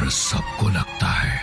सबको लगता है।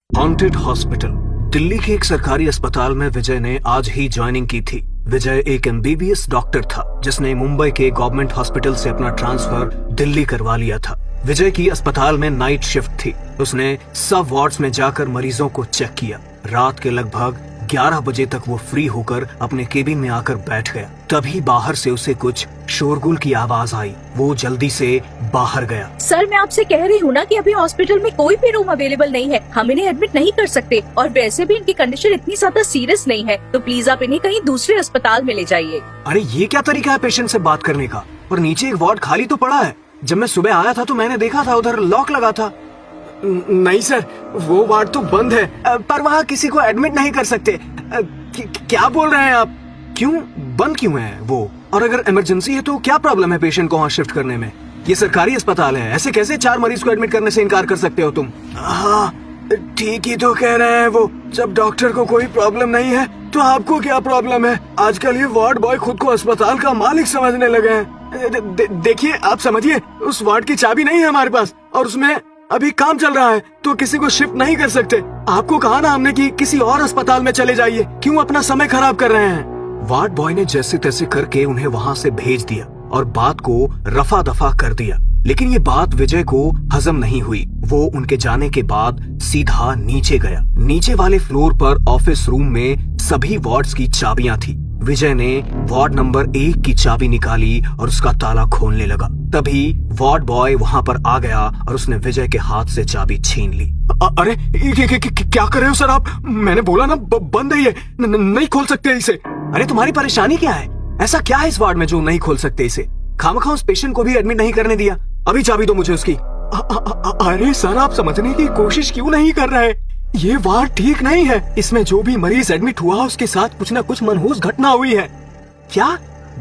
Haunted hospital. दिल्ली के एक सरकारी अस्पताल में विजय ने आज ही ज्वाइनिंग की थी। विजय एक एमबीबीएस डॉक्टर था जिसने मुंबई के गवर्नमेंट हॉस्पिटल से अपना ट्रांसफर दिल्ली करवा लिया था। विजय की अस्पताल में नाइट शिफ्ट थी। उसने सब वार्ड्स में जाकर मरीजों को चेक किया। रात के लगभग 11 बजे तक वो फ्री होकर अपने केबिन में आकर बैठ गया। तभी बाहर से उसे कुछ शोरगुल की आवाज आई। वो जल्दी से बाहर गया। सर, मैं आपसे कह रही हूँ ना कि अभी हॉस्पिटल में कोई भी रूम अवेलेबल नहीं है। हम इन्हें एडमिट नहीं कर सकते और वैसे भी इनकी कंडीशन इतनी ज्यादा सीरियस नहीं है, तो प्लीज आप इन्हें कहीं दूसरे अस्पताल में ले जाइए। अरे ये क्या तरीका है पेशेंट से बात करने का? और नीचे एक वार्ड खाली तो पड़ा है। जब मैं सुबह आया था तो मैंने देखा था उधर लॉक लगा था। नहीं सर, वो वार्ड तो बंद है, पर वहाँ किसी को एडमिट नहीं कर सकते। क्या बोल रहे हैं आप? क्यों बंद क्यों है वो? और अगर इमरजेंसी है तो क्या प्रॉब्लम है पेशेंट को वहाँ शिफ्ट करने में? ये सरकारी अस्पताल है, ऐसे कैसे 4 मरीज को एडमिट करने से इनकार कर सकते हो तुम? हाँ ठीक ही तो कह रहे हैं वो। जब डॉक्टर को कोई प्रॉब्लम नहीं है तो आपको क्या प्रॉब्लम है? आजकल ये वार्ड बॉय खुद को अस्पताल का मालिक समझने लगे हैं। देखिए आप समझिए, उस वार्ड की चाबी नहीं है हमारे पास और उसमें अभी काम चल रहा है, तो किसी को शिफ्ट नहीं कर सकते। आपको कहा ना हमने कि किसी और अस्पताल में चले जाइए, क्यों अपना समय खराब कर रहे हैं? वार्ड बॉय ने जैसे तैसे करके उन्हें वहाँ से भेज दिया और बात को रफा दफा कर दिया। लेकिन ये बात विजय को हजम नहीं हुई। वो उनके जाने के बाद सीधा नीचे गया। नीचे वाले फ्लोर पर ऑफिस रूम में सभी वार्ड्स की चाबियां थी। विजय ने वार्ड नंबर 1 की चाबी निकाली और उसका ताला खोलने लगा। तभी वार्ड बॉय वहाँ पर आ गया और उसने विजय के हाथ से चाबी छीन ली। अरे क्या कर रहे हो सर आप? मैंने बोला ना बंद है ये, नहीं खोल सकते इसे। अरे तुम्हारी परेशानी क्या है? ऐसा क्या है इस वार्ड में जो नहीं खोल सकते इसे? खामखा उस पेशेंट को भी एडमिट नहीं करने दिया। अभी चाबी दो मुझे उसकी। अरे सर, आप समझने की कोशिश क्यों नहीं कर रहे? ये वार्ड ठीक नहीं है। इसमें जो भी मरीज एडमिट हुआ उसके साथ कुछ न कुछ मनहूस घटना हुई है। क्या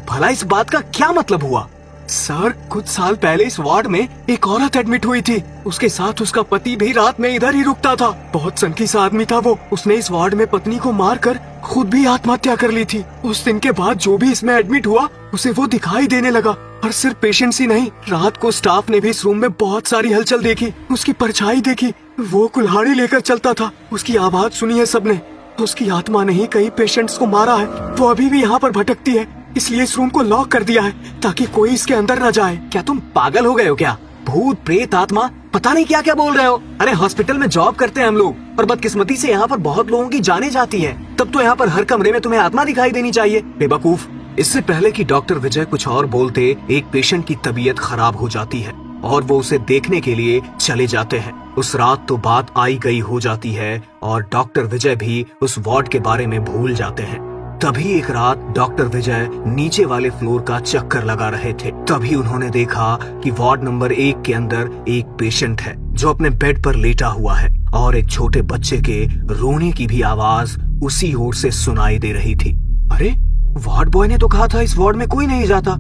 भला इस बात का क्या मतलब हुआ? सर, कुछ साल पहले इस वार्ड में एक औरत एडमिट हुई थी। उसके साथ उसका पति भी रात में इधर ही रुकता था। बहुत सनकीसा आदमी था वो। उसने इस वार्ड में पत्नी को मारकर खुद भी आत्महत्या कर ली थी। उस दिन के बाद जो भी इसमें एडमिट हुआ उसे वो दिखाई देने लगा। और सिर्फ पेशेंट्स ही नहीं, रात को स्टाफ ने भी इस रूम में बहुत सारी हलचल देखी, उसकी परछाई देखी। वो कुल्हाड़ी लेकर चलता था। उसकी आवाज सुनी है सबने। उसकी आत्मा ने ही कई पेशेंट्स को मारा है। वो अभी भी यहाँ पर भटकती है, इसलिए इस रूम को लॉक कर दिया है ताकि कोई इसके अंदर न जाए। क्या तुम पागल हो गए हो क्या? भूत प्रेत आत्मा पता नहीं क्या क्या बोल रहे हो। अरे हॉस्पिटल में जॉब करते हैं हम लोग और बदकिस्मती से यहाँ पर बहुत लोगों की जाने जाती है। तब तो यहाँ पर हर कमरे में तुम्हें आत्मा दिखाई देनी चाहिए, बेवकूफ। इससे पहले कि डॉक्टर विजय कुछ और बोलते, एक पेशेंट की तबीयत खराब हो जाती है और वो उसे देखने के लिए चले जाते हैं। उस रात तो बात आई गई हो जाती है और डॉक्टर विजय भी उस वार्ड के बारे में भूल जाते हैं। तभी एक रात डॉक्टर विजय नीचे वाले फ्लोर का चक्कर लगा रहे थे। तभी उन्होंने देखा कि वार्ड नंबर 1 के अंदर एक पेशेंट है जो अपने बेड पर लेटा हुआ है और एक छोटे बच्चे के रोने की भी आवाज उसी ओर से सुनाई दे रही थी। अरे, वार्ड बॉय ने तो कहा था इस वार्ड में कोई नहीं जाता।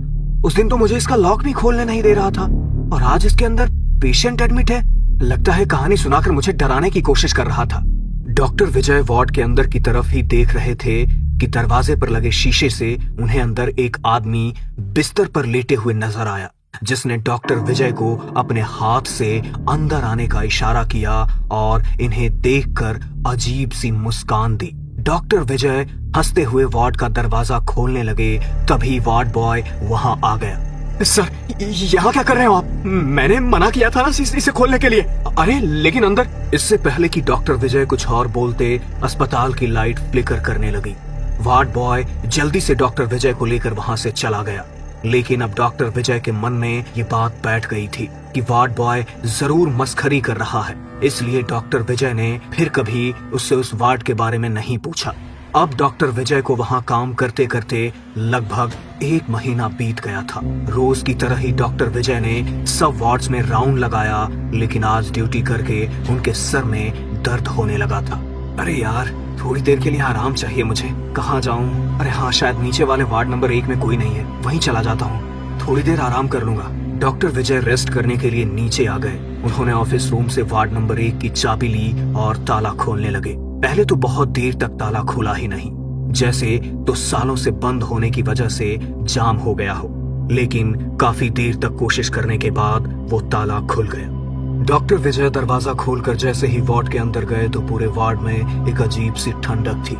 उस दिन तो मुझे इसका लॉक भी खोलने नहीं दे रहा था और आज इसके अंदर पेशेंट एडमिट है। लगता है कहानी सुनाकर मुझे डराने की कोशिश कर रहा था। डॉक्टर विजय वार्ड के अंदर की तरफ ही देख रहे थे कि दरवाजे पर लगे शीशे से उन्हें अंदर एक आदमी बिस्तर पर लेटे हुए नजर आया, जिसने डॉक्टर विजय को अपने हाथ से अंदर आने का इशारा किया और इन्हें देखकर अजीब सी मुस्कान दी। डॉक्टर विजय हंसते हुए वार्ड का दरवाजा खोलने लगे। तभी वार्ड बॉय वहां आ गया। सर, यहाँ क्या कर रहे हो आप? मैंने मना किया था ना इसे खोलने के लिए। अरे लेकिन अंदर। इससे पहले कि डॉक्टर विजय कुछ और बोलते, अस्पताल की लाइट फ्लिकर करने लगी। वार्ड बॉय जल्दी से डॉक्टर विजय को लेकर वहां से चला गया। लेकिन अब डॉक्टर विजय के मन में ये बात बैठ गई थी कि वार्ड बॉय जरूर मस्खरी कर रहा है। इसलिए डॉक्टर विजय ने फिर कभी उससे उस वार्ड के बारे में नहीं पूछा। अब डॉक्टर विजय को वहां काम करते करते लगभग 1 महीना बीत गया था। रोज की तरह ही डॉक्टर विजय ने सब वार्ड्स में राउंड लगाया, लेकिन आज ड्यूटी करके उनके सर में दर्द होने लगा था। अरे यार, थोड़ी देर के लिए आराम चाहिए मुझे। कहाँ जाऊं? अरे हाँ, शायद नीचे वाले वार्ड नंबर 1 में कोई नहीं है, वहीं चला जाता हूँ। थोड़ी देर आराम कर लूंगा। डॉक्टर विजय रेस्ट करने के लिए नीचे आ गए। उन्होंने ऑफिस रूम से वार्ड नंबर 1 की चाबी ली और ताला खोलने लगे। पहले तो बहुत देर तक ताला खुला ही नहीं, जैसे तो सालों से बंद होने की वजह से जाम हो गया हो। लेकिन काफी देर तक कोशिश करने के बाद वो ताला खुल गया। डॉक्टर विजय दरवाजा खोलकर जैसे ही वार्ड के अंदर गए तो पूरे वार्ड में एक अजीब सी ठंडक थी।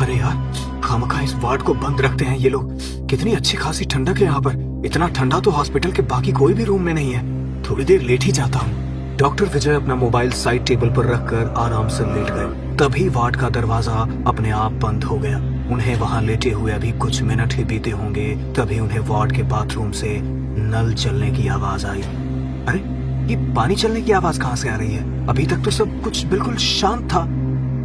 अरे यार, खामखा इस वार्ड को बंद रखते हैं ये लोग। कितनी अच्छी खासी ठंडक है यहाँ पर। इतना ठंडा तो हॉस्पिटल के बाकी कोई भी रूम में नहीं है। थोड़ी देर लेट ही जाता हूँ। डॉक्टर विजय अपना मोबाइल साइड टेबल पर रखकर आराम से लेट गए। तभी वार्ड का दरवाजा अपने आप बंद हो गया। उन्हें वहां लेटे हुए अभी कुछ मिनट ही बीते होंगे, तभी उन्हें वार्ड के बाथरूम से नल चलने की आवाज आई। अरे, ये पानी चलने की आवाज कहाँ से आ रही है? अभी तक तो सब कुछ बिल्कुल शांत था।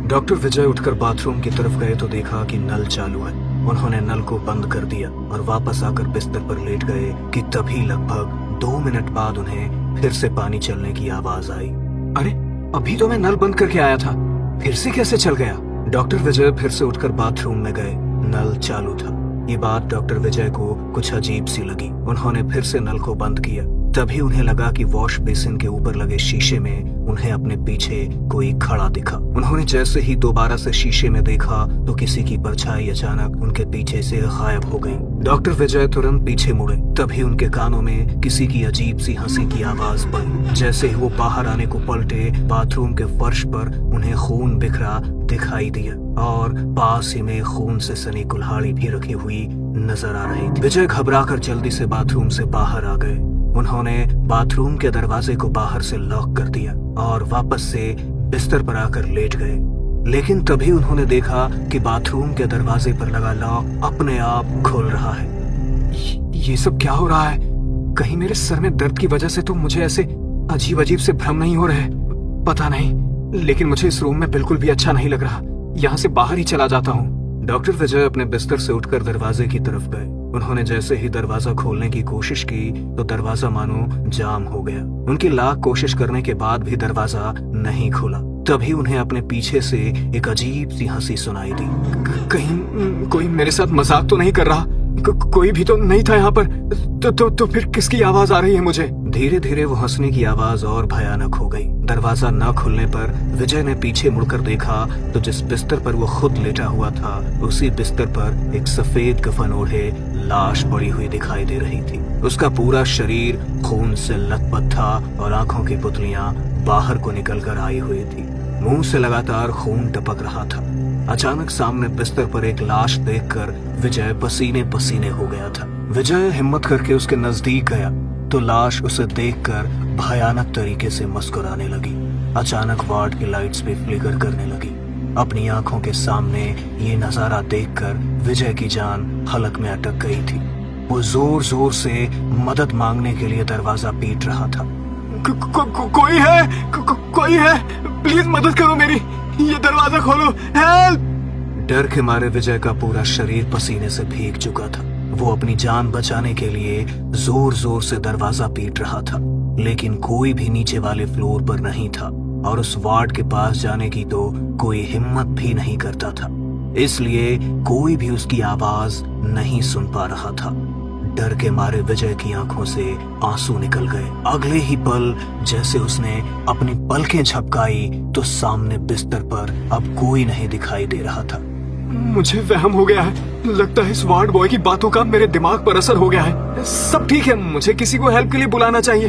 डॉक्टर विजय उठकर बाथरूम की तरफ गए तो देखा कि नल चालू है। उन्होंने नल को बंद कर दिया और वापस आकर बिस्तर पर लेट गए कि तभी लगभग 2 मिनट बाद उन्हें फिर से पानी चलने की आवाज आई। अरे, अभी तो मैं नल बंद करके आया था, फिर से कैसे चल गया? डॉक्टर विजय फिर से उठकर बाथरूम में गए। नल चालू था। ये बात डॉक्टर विजय को कुछ अजीब सी लगी। उन्होंने फिर से नल को बंद किया। तभी उन्हें लगा कि वॉश बेसिन के ऊपर लगे शीशे में उन्हें अपने पीछे कोई खड़ा दिखा। उन्होंने जैसे ही दोबारा से शीशे में देखा तो किसी की परछाई अचानक उनके पीछे से गायब हो गई। डॉक्टर विजय तुरंत पीछे मुड़े। तभी उनके कानों में किसी की अजीब सी हंसी की आवाज पड़ी। जैसे ही वो बाहर आने को पलटे, बाथरूम के फर्श पर उन्हें खून बिखरा दिखाई दिया और पास ही में खून से सनी कुल्हाड़ी भी रखी हुई नजर आ रही थी। विजय घबराकर जल्दी से बाथरूम से बाहर आ गए। उन्होंने बाथरूम के दरवाजे को बाहर से लॉक कर दिया और वापस से बिस्तर पर आकर लेट गए। लेकिन तभी उन्होंने देखा कि बाथरूम के दरवाजे पर लगा लॉक अपने आप खुल रहा है। ये सब क्या हो रहा है? कहीं मेरे सर में दर्द की वजह से तो मुझे ऐसे अजीब अजीब से भ्रम नहीं हो रहे? पता नहीं, लेकिन मुझे इस रूम में बिल्कुल भी अच्छा नहीं लग रहा। यहाँ से बाहर ही चला जाता हूँ। डॉक्टर विजय अपने बिस्तर से उठकर दरवाजे की तरफ गए। उन्होंने जैसे ही दरवाजा खोलने की कोशिश की तो दरवाजा मानो जाम हो गया। उनकी लाख कोशिश करने के बाद भी दरवाजा नहीं खुला। तभी उन्हें अपने पीछे से एक अजीब सी हंसी सुनाई दी। कहीं कोई मेरे साथ मजाक तो नहीं कर रहा? कोई भी तो नहीं था यहाँ पर। तो फिर किसकी आवाज आ रही है मुझे? धीरे धीरे वो हंसने की आवाज और भयानक हो गई। दरवाजा न खुलने पर विजय ने पीछे मुड़कर देखा तो जिस बिस्तर पर वो खुद लेटा हुआ था, उसी बिस्तर पर एक सफेद कफन ओढ़े लाश पड़ी हुई दिखाई दे रही थी। उसका पूरा शरीर खून से लथपथ था और आंखों की पुतलियां बाहर को निकल कर आई हुई थी। मुंह से लगातार खून टपक रहा था। अचानक सामने बिस्तर पर एक लाश देखकर विजय पसीने पसीने हो गया था। विजय हिम्मत करके उसके नजदीक गया तो लाश उसे देखकर भयानक तरीके से मुस्कुराने लगी। अचानक वार्ड की लाइट्स भी फ्लिकर करने लगी। अपनी आंखों के सामने ये नजारा देखकर विजय की जान हलक में अटक गई थी। वो जोर जोर से मदद मांगने के लिए दरवाजा पीट रहा था। कोई है? कोई है? प्लीज मदद करो मेरी, ये दरवाजा खोलो, हेल्प! डर के मारे विजय का पूरा शरीर पसीने से भीग चुका था। वो अपनी जान बचाने के लिए जोर जोर से दरवाजा पीट रहा था, लेकिन कोई भी नीचे वाले फ्लोर पर नहीं था और उस वार्ड के पास जाने की तो कोई हिम्मत भी नहीं करता था। इसलिए कोई भी उसकी आवाज नहीं सुन पा रहा था। डर के मारे विजय की आंखों से आंसू निकल गए। अगले ही पल जैसे उसने अपनी पलकें झपकाई तो सामने बिस्तर पर अब कोई नहीं दिखाई दे रहा था। मुझे वहम हो गया है। लगता है इस वार्ड बॉय की बातों का मेरे दिमाग पर असर हो गया है। सब ठीक है, मुझे किसी को हेल्प के लिए बुलाना चाहिए।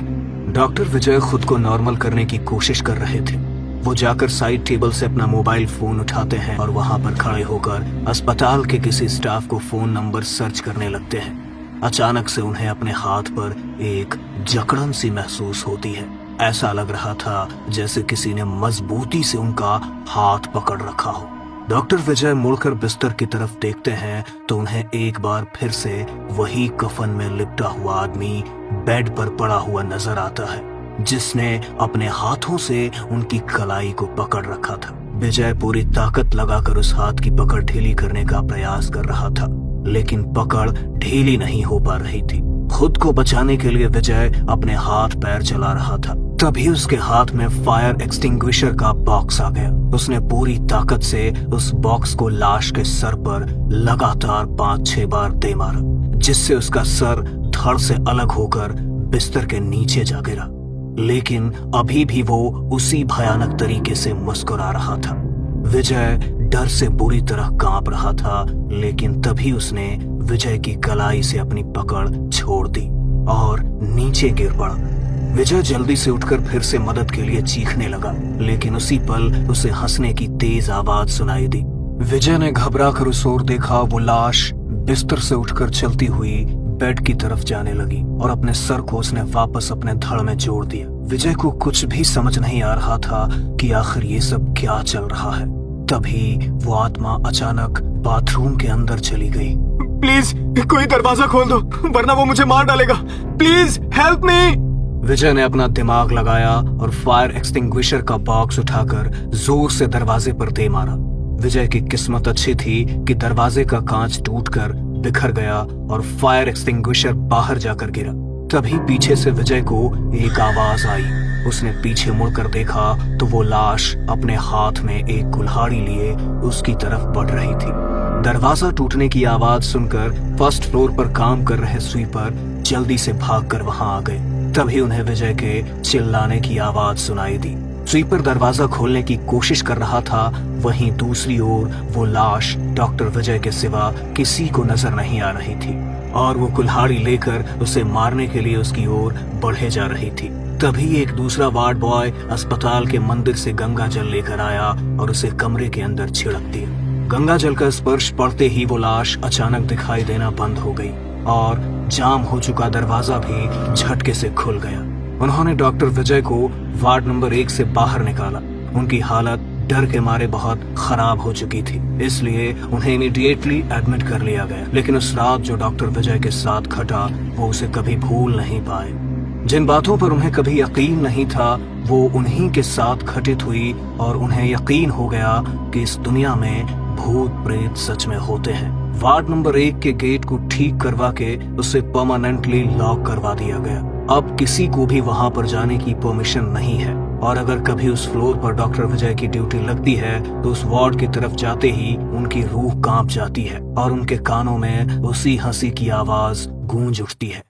डॉक्टर विजय खुद को नॉर्मल करने की कोशिश कर रहे थे। वो जाकर साइड टेबल से अपना मोबाइल फोन उठाते हैं और वहां पर खड़े होकर अस्पताल के किसी स्टाफ को फोन नंबर सर्च करने लगते हैं। अचानक से उन्हें अपने हाथ पर एक जकड़न सी महसूस होती है। ऐसा लग रहा था जैसे किसी ने मजबूती से उनका हाथ पकड़ रखा हो। डॉक्टर विजय मुड़कर बिस्तर की तरफ देखते हैं तो उन्हें एक बार फिर से वही कफन में लिपटा हुआ आदमी बेड पर पड़ा हुआ नजर आता है, जिसने अपने हाथों से उनकी कलाई को पकड़ रखा था। विजय पूरी ताकत लगाकर उस हाथ की पकड़ ढीली करने का प्रयास कर रहा था, लेकिन पकड़ ढीली नहीं हो पा रही थी। खुद को बचाने के लिए विजय अपने हाथ पैर चला रहा था। तभी उसके हाथ में फायर एक्सटिंग्विशर का बॉक्स आ गया। उसने पूरी ताकत से उस बॉक्स को लाश के सर पर लगातार 5-6 बार दे मारा, जिससे उसका सर धड़ से अलग होकर बिस्तर के नीचे जा गिरा। लेकिन अभी भी वो उसी भयानक तरीके से मुस्कुरा रहा था। विजय डर से बुरी तरह कांप रहा था, लेकिन तभी उसने विजय की कलाई से अपनी पकड़ छोड़ दी और नीचे गिर पड़ा। विजय जल्दी से उठकर फिर से मदद के लिए चीखने लगा, लेकिन उसी पल उसे हंसने की तेज आवाज सुनाई दी। विजय ने घबरा कर उस ओर देखा। वो लाश बिस्तर से उठकर चलती हुई बेड की तरफ जाने लगी और अपने सर को उसने वापस अपने धड़ में जोड़ दिया। विजय को कुछ भी समझ नहीं आ रहा था कि आखिर ये सब क्या चल रहा है। तभी वो आत्मा अचानक बाथरूम के अंदर चली गई। प्लीज कोई दरवाजा खोल दो, वरना वो मुझे मार डालेगा। Please help me. विजय ने अपना दिमाग लगाया और फायर एक्सटिंग्विशर का बॉक्स उठाकर जोर से दरवाजे पर दे मारा। विजय की किस्मत अच्छी थी कि दरवाजे का कांच टूटकर बिखर गया और फायर एक्सटिंग्विशर बाहर जाकर गिरा। तभी पीछे से विजय को एक आवाज आई। उसने पीछे मुड़कर देखा तो वो लाश अपने हाथ में एक कुल्हाड़ी लिए उसकी तरफ बढ़ रही थी। दरवाजा टूटने की आवाज सुनकर फर्स्ट फ्लोर पर काम कर रहे स्वीपर जल्दी से भागकर वहां आ गए। तभी उन्हें विजय के चिल्लाने की आवाज सुनाई दी। स्वीपर दरवाजा खोलने की कोशिश कर रहा था, वहीं दूसरी ओर वो लाश डॉक्टर विजय के सिवा किसी को नजर नहीं आ रही थी और वो कुल्हाड़ी लेकर उसे मारने के लिए उसकी ओर बढ़े जा रही थी। तभी एक दूसरा वार्ड बॉय अस्पताल के मंदिर से गंगा जल लेकर आया और उसे कमरे के अंदर छिड़क दिया। गंगा जल का स्पर्श पड़ते ही वो लाश अचानक दिखाई देना बंद हो गई और जाम हो चुका दरवाजा भी झटके से खुल गया। उन्होंने डॉक्टर विजय को वार्ड नंबर 1 से बाहर निकाला। उनकी हालत डर के मारे बहुत खराब हो चुकी थी, इसलिए उन्हें इमीडिएटली एडमिट कर लिया गया। लेकिन उस रात जो डॉक्टर विजय के साथ घटा वो उसे कभी भूल नहीं पाए। जिन बातों पर उन्हें कभी यकीन नहीं था वो उन्हीं के साथ घटित हुई और उन्हें यकीन हो गया कि इस दुनिया में भूत प्रेत सच में होते हैं। वार्ड नंबर 1 के गेट को ठीक करवा के उसे परमानेंटली लॉक करवा दिया गया। अब किसी को भी वहां पर जाने की परमिशन नहीं है और अगर कभी उस फ्लोर पर डॉक्टर विजय की ड्यूटी लगती है तो उस वार्ड की तरफ जाते ही उनकी रूह कांप जाती है और उनके कानों में उसी हंसी की आवाज गूंज उठती है।